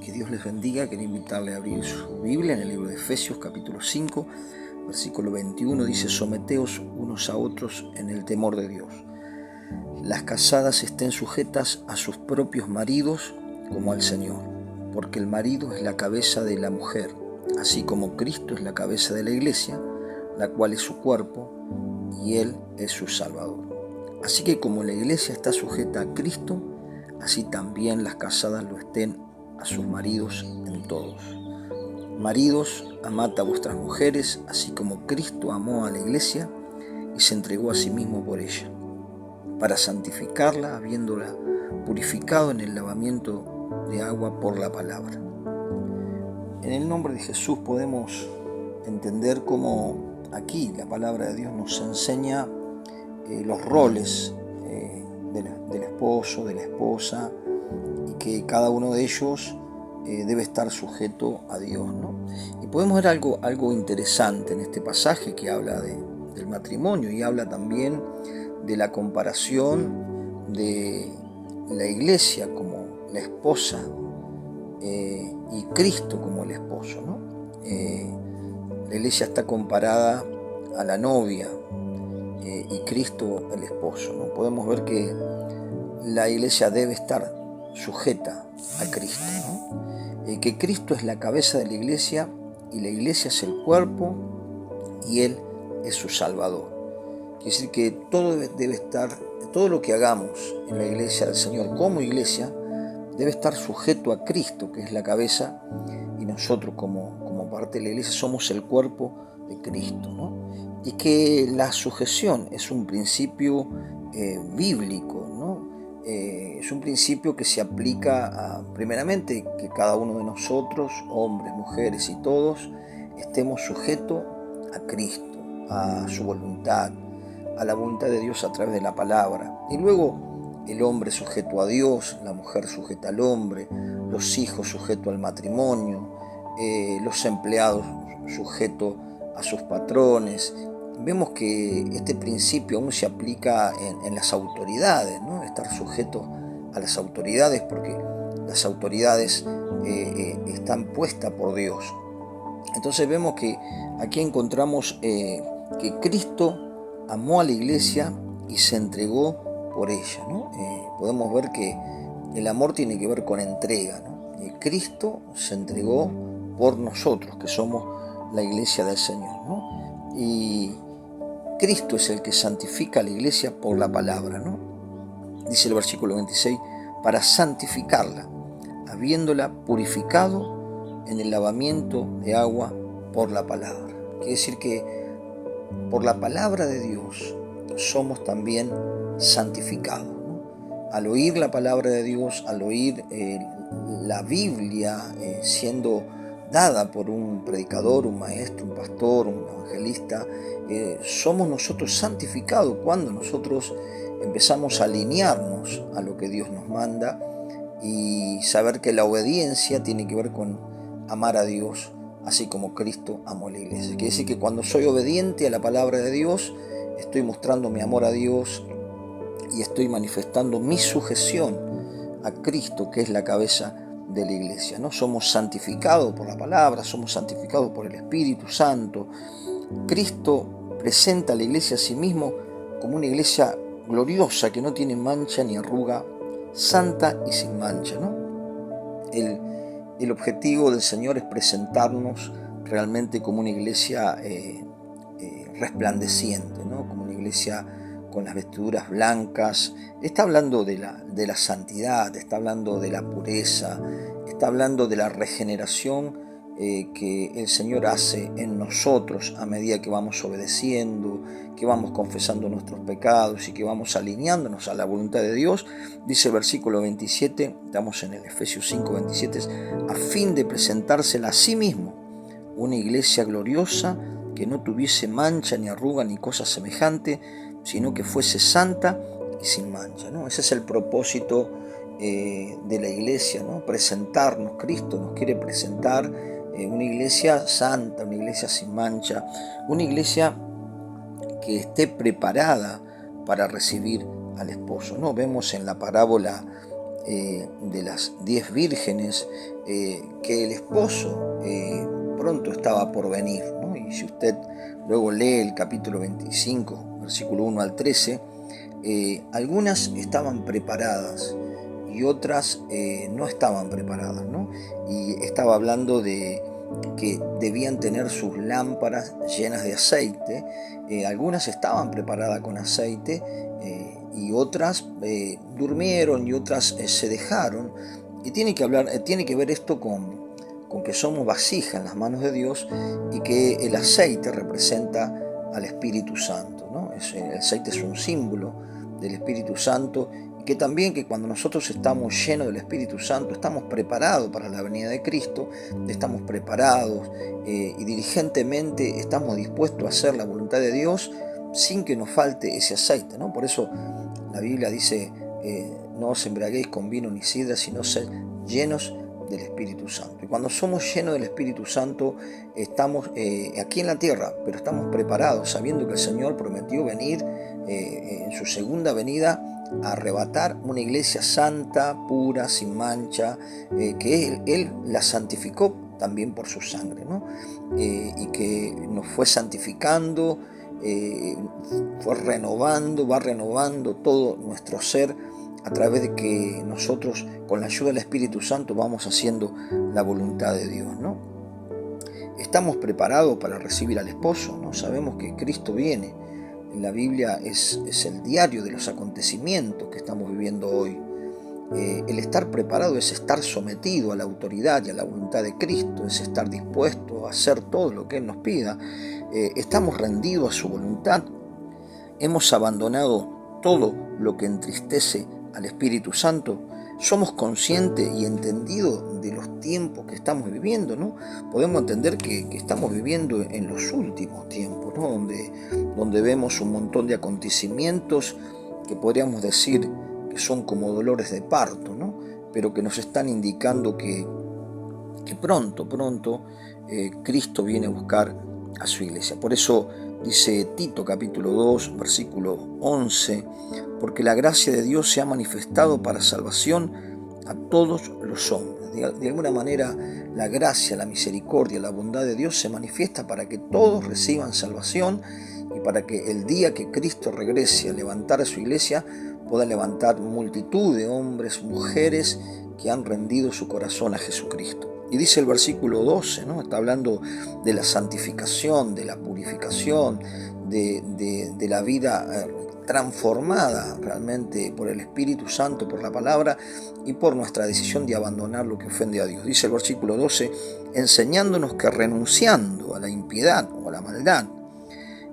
Que Dios les bendiga. Quería invitarle a abrir su Biblia en el libro de Efesios capítulo 5, versículo 21. Dice: someteos unos a otros en el temor de Dios. Las casadas estén sujetas a sus propios maridos como al Señor, porque el marido es la cabeza de la mujer, así como Cristo es la cabeza de la iglesia, la cual es su cuerpo, y Él es su Salvador. Así que como la iglesia está sujeta a Cristo, así también las casadas lo estén a sus maridos en todos. Maridos, amad a vuestras mujeres, así como Cristo amó a la iglesia y se entregó a sí mismo por ella, para santificarla, habiéndola purificado en el lavamiento de agua por la palabra. En el nombre de Jesús podemos entender cómo aquí la palabra de Dios nos enseña los roles del esposo, de la esposa, y que cada uno de ellos debe estar sujeto a Dios, ¿no? Y podemos ver algo interesante en este pasaje que habla del matrimonio y habla también de la comparación de la iglesia como la esposa y Cristo como el esposo, ¿no? La iglesia está comparada a la novia y Cristo el esposo, ¿no? Podemos ver que la iglesia debe estar sujeta a Cristo, ¿no? Que Cristo es la cabeza de la iglesia y la iglesia es el cuerpo y Él es su Salvador. Quiere decir que todo lo que hagamos en la iglesia del Señor como iglesia debe estar sujeto a Cristo, que es la cabeza, y nosotros como parte de la iglesia somos el cuerpo de Cristo, ¿no? Y que la sujeción es un principio bíblico, ¿no? Es un principio que se aplica primeramente, que cada uno de nosotros, hombres, mujeres y todos, estemos sujetos a Cristo, a su voluntad, a la voluntad de Dios a través de la palabra. Y luego el hombre sujeto a Dios, la mujer sujeta al hombre, los hijos sujetos al matrimonio, los empleados sujetos a sus patrones. Vemos que este principio aún se aplica en las autoridades, ¿no? Estar sujeto a las autoridades, porque las autoridades están puestas por Dios. Entonces vemos que aquí encontramos que Cristo amó a la iglesia y se entregó por ella, ¿no? Podemos ver que el amor tiene que ver con entrega, ¿no? Cristo se entregó por nosotros, que somos la iglesia del Señor, ¿no? Y Cristo es el que santifica a la iglesia por la palabra, ¿no? Dice el versículo 26, para santificarla, habiéndola purificado en el lavamiento de agua por la palabra. Quiere decir que por la palabra de Dios somos también santificados, ¿no? Al oír la palabra de Dios, al oír la Biblia siendo dada por un predicador, un maestro, un pastor, un evangelista, somos nosotros santificados cuando nosotros empezamos a alinearnos a lo que Dios nos manda y saber que la obediencia tiene que ver con amar a Dios, así como Cristo amó a la iglesia. Quiere decir que cuando soy obediente a la palabra de Dios, estoy mostrando mi amor a Dios y estoy manifestando mi sujeción a Cristo, que es la cabeza de la iglesia, ¿no? Somos santificados por la palabra, somos santificados por el Espíritu Santo. Cristo presenta a la iglesia a sí mismo como una iglesia gloriosa, que no tiene mancha ni arruga, santa y sin mancha, ¿no? El objetivo del Señor es presentarnos realmente como una iglesia resplandeciente, ¿no? Como una iglesia con las vestiduras blancas. Está hablando de la santidad, está hablando de la pureza, está hablando de la regeneración que el Señor hace en nosotros a medida que vamos obedeciendo, que vamos confesando nuestros pecados y que vamos alineándonos a la voluntad de Dios. Dice el versículo 27, estamos en el Efesios 5, 27, a fin de presentársela a sí mismo, una iglesia gloriosa, que no tuviese mancha ni arruga ni cosa semejante, sino que fuese santa y sin mancha, ¿no? Ese es el propósito de la iglesia, ¿no? Presentarnos. Cristo nos quiere presentar una iglesia santa, una iglesia sin mancha, una iglesia que esté preparada para recibir al esposo, ¿no? Vemos en la parábola de las 10 vírgenes, que el esposo pronto estaba por venir, ¿no? Y si usted luego lee el capítulo 25, versículo 1 al 13, algunas estaban preparadas y otras no estaban preparadas, ¿no? Y estaba hablando de que debían tener sus lámparas llenas de aceite. Algunas estaban preparadas con aceite y otras durmieron y otras se dejaron. Y tiene que ver esto con que somos vasijas en las manos de Dios y que el aceite representa al Espíritu Santo, ¿no? El aceite es un símbolo del Espíritu Santo, y que también que cuando nosotros estamos llenos del Espíritu Santo estamos preparados para la venida de Cristo, estamos preparados y diligentemente estamos dispuestos a hacer la voluntad de Dios sin que nos falte ese aceite, ¿no? Por eso la Biblia dice, no os embriaguéis con vino ni sidra, sino sed llenos del Espíritu Santo. Y cuando somos llenos del Espíritu Santo, estamos aquí en la tierra, pero estamos preparados, sabiendo que el Señor prometió venir en su segunda venida a arrebatar una iglesia santa, pura, sin mancha, que Él la santificó también por su sangre, ¿no? Y que nos fue santificando, va renovando todo nuestro ser, a través de que nosotros, con la ayuda del Espíritu Santo, vamos haciendo la voluntad de Dios, ¿no? Estamos preparados para recibir al esposo, ¿no? Sabemos que Cristo viene. La Biblia es el diario de los acontecimientos que estamos viviendo hoy. El estar preparado es estar sometido a la autoridad y a la voluntad de Cristo, es estar dispuesto a hacer todo lo que Él nos pida. Estamos rendidos a su voluntad. Hemos abandonado todo lo que entristece al Espíritu Santo. Somos conscientes y entendidos de los tiempos que estamos viviendo, ¿no? Podemos entender que estamos viviendo en los últimos tiempos, ¿no? Donde vemos un montón de acontecimientos que podríamos decir que son como dolores de parto, ¿no? Pero que nos están indicando que pronto Cristo viene a buscar a su iglesia. Por eso dice Tito capítulo 2, versículo 11, porque la gracia de Dios se ha manifestado para salvación a todos los hombres. De alguna manera, la gracia, la misericordia, la bondad de Dios se manifiesta para que todos reciban salvación y para que el día que Cristo regrese a levantar a su iglesia, pueda levantar multitud de hombres, mujeres que han rendido su corazón a Jesucristo. Y dice el versículo 12, ¿no? Está hablando de la santificación, de la purificación, de la vida transformada realmente por el Espíritu Santo, por la palabra y por nuestra decisión de abandonar lo que ofende a Dios. Dice el versículo 12, enseñándonos que renunciando a la impiedad o a la maldad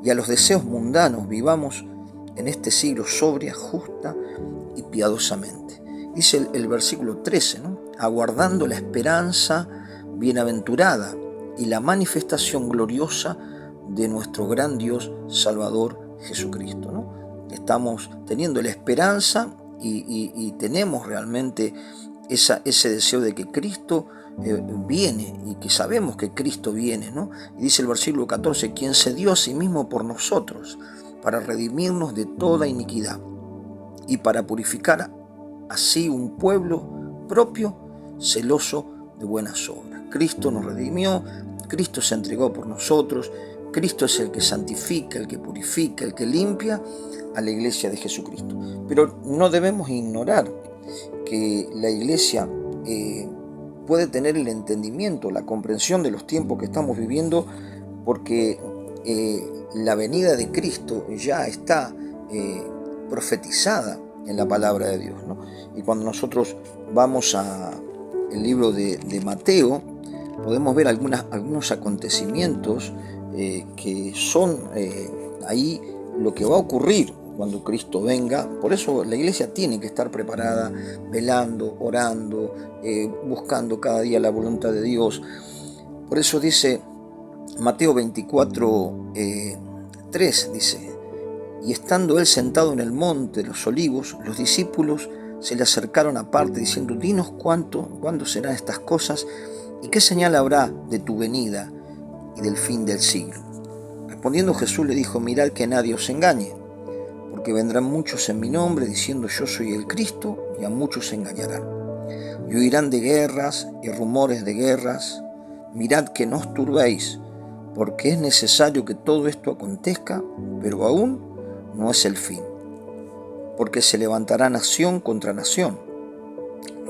y a los deseos mundanos vivamos en este siglo sobria, justa y piadosamente. Dice el versículo 13, ¿no? Aguardando la esperanza bienaventurada y la manifestación gloriosa de nuestro gran Dios Salvador Jesucristo, ¿no? Estamos teniendo la esperanza y tenemos realmente ese deseo de que Cristo viene y que sabemos que Cristo viene, ¿no? Y dice el versículo 14, quien se dio a sí mismo por nosotros para redimirnos de toda iniquidad y para purificar así un pueblo propio, celoso de buenas obras. Cristo nos redimió, Cristo se entregó por nosotros, Cristo es el que santifica, el que purifica, el que limpia a la iglesia de Jesucristo. Pero no debemos ignorar que la iglesia puede tener el entendimiento, la comprensión de los tiempos que estamos viviendo, porque la venida de Cristo ya está profetizada en la palabra de Dios, ¿no? Y cuando nosotros vamos al libro de Mateo, podemos ver algunos acontecimientos que son ahí lo que va a ocurrir cuando Cristo venga. Por eso la iglesia tiene que estar preparada, velando, orando, buscando cada día la voluntad de Dios. Por eso dice Mateo 24, 3, dice, y estando él sentado en el monte de los olivos, los discípulos se le acercaron aparte diciendo, dinos cuándo serán estas cosas y qué señal habrá de tu venida y del fin del siglo. Respondiendo Jesús le dijo, mirad que nadie os engañe, porque vendrán muchos en mi nombre diciendo yo soy el Cristo, y a muchos se engañarán. Y oirán de guerras y rumores de guerras. Mirad que no os turbéis, porque es necesario que todo esto acontezca, pero aún no es el fin. Porque se levantará nación contra nación,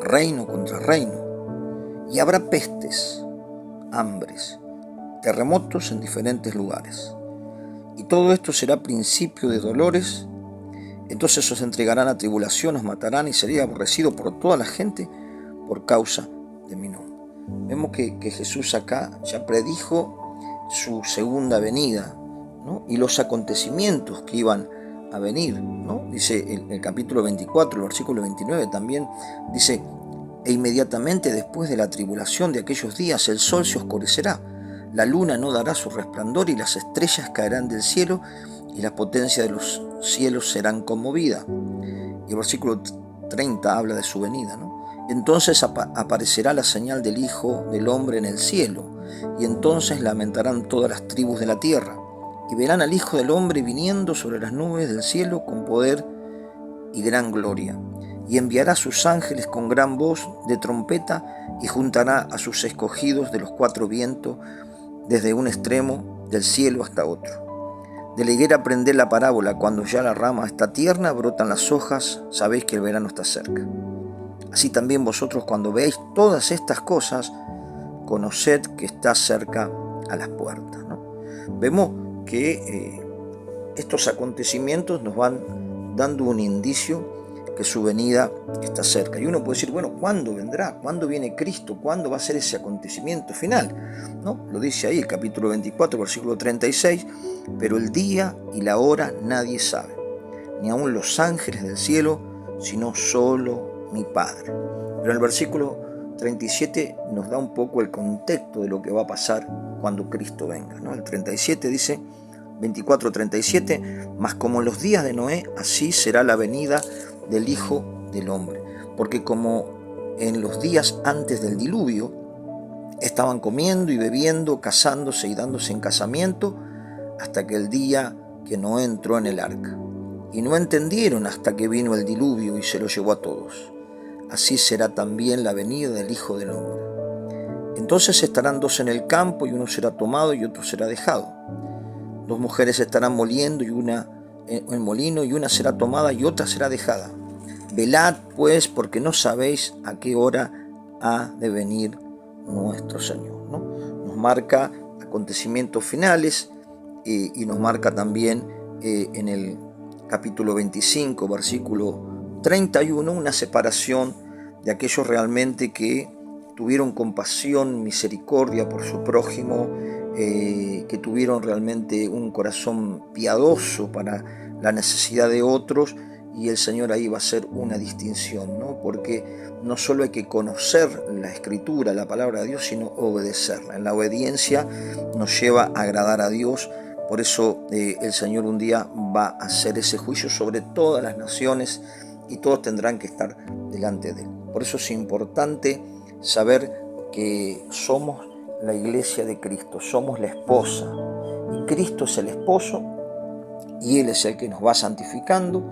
reino contra reino, y habrá pestes, hambres, terremotos en diferentes lugares. Y todo esto será principio de dolores. Entonces os entregarán a tribulación, os matarán y seréis aborrecidos por toda la gente por causa de mi nombre. Vemos que Jesús acá ya predijo su segunda venida, ¿no? Y los acontecimientos que iban a venir, ¿no? Dice el capítulo 24, el versículo 29 también, dice: e inmediatamente después de la tribulación de aquellos días el sol se oscurecerá, la luna no dará su resplandor y las estrellas caerán del cielo y la potencia de los cielos serán conmovidas. Y el versículo 30 habla de su venida, ¿no? Entonces aparecerá la señal del Hijo del Hombre en el cielo, y entonces lamentarán todas las tribus de la tierra, y verán al Hijo del Hombre viniendo sobre las nubes del cielo con poder y gran gloria. Y enviará a sus ángeles con gran voz de trompeta, y juntará a sus escogidos de los cuatro vientos, desde un extremo del cielo hasta otro. De la higuera aprended la parábola: cuando ya la rama está tierna, brotan las hojas, sabéis que el verano está cerca. Así también vosotros, cuando veáis todas estas cosas, conoced que está cerca a las puertas, ¿no? Vemos que estos acontecimientos nos van dando un indicio que su venida está cerca. Y uno puede decir, bueno, ¿cuándo vendrá? ¿Cuándo viene Cristo? ¿Cuándo va a ser ese acontecimiento final? ¿No? Lo dice ahí el capítulo 24, versículo 36, pero el día y la hora nadie sabe, ni aun los ángeles del cielo, sino solo mi Padre. Pero en el versículo 37 nos da un poco el contexto de lo que va a pasar cuando Cristo venga, ¿no? El 37 dice, 24:37, mas como en los días de Noé, así será la venida del Hijo del Hombre. Porque como en los días antes del diluvio, estaban comiendo y bebiendo, casándose y dándose en casamiento, hasta que el día que Noé entró en el arca. Y no entendieron hasta que vino el diluvio y se lo llevó a todos. Así será también la venida del Hijo del Hombre. Entonces estarán dos en el campo, y uno será tomado y otro será dejado. Dos mujeres estarán moliendo, y una en el molino, y una será tomada y otra será dejada. Velad pues, porque no sabéis a qué hora ha de venir nuestro Señor, ¿no? Nos marca acontecimientos finales y nos marca también en el capítulo 25, versículo 31, una separación de aquellos realmente que tuvieron compasión, misericordia por su prójimo, que tuvieron realmente un corazón piadoso para la necesidad de otros, y el Señor ahí va a hacer una distinción, ¿no? Porque no solo hay que conocer la Escritura, la palabra de Dios, sino obedecerla. En la obediencia nos lleva a agradar a Dios. Por eso el Señor un día va a hacer ese juicio sobre todas las naciones, y todos tendrán que estar delante de Él. Por eso es importante saber que somos la iglesia de Cristo, somos la esposa, y Cristo es el esposo, y Él es el que nos va santificando,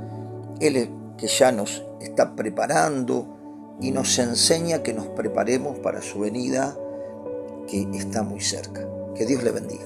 Él es el que ya nos está preparando y nos enseña que nos preparemos para su venida, que está muy cerca. Que Dios le bendiga.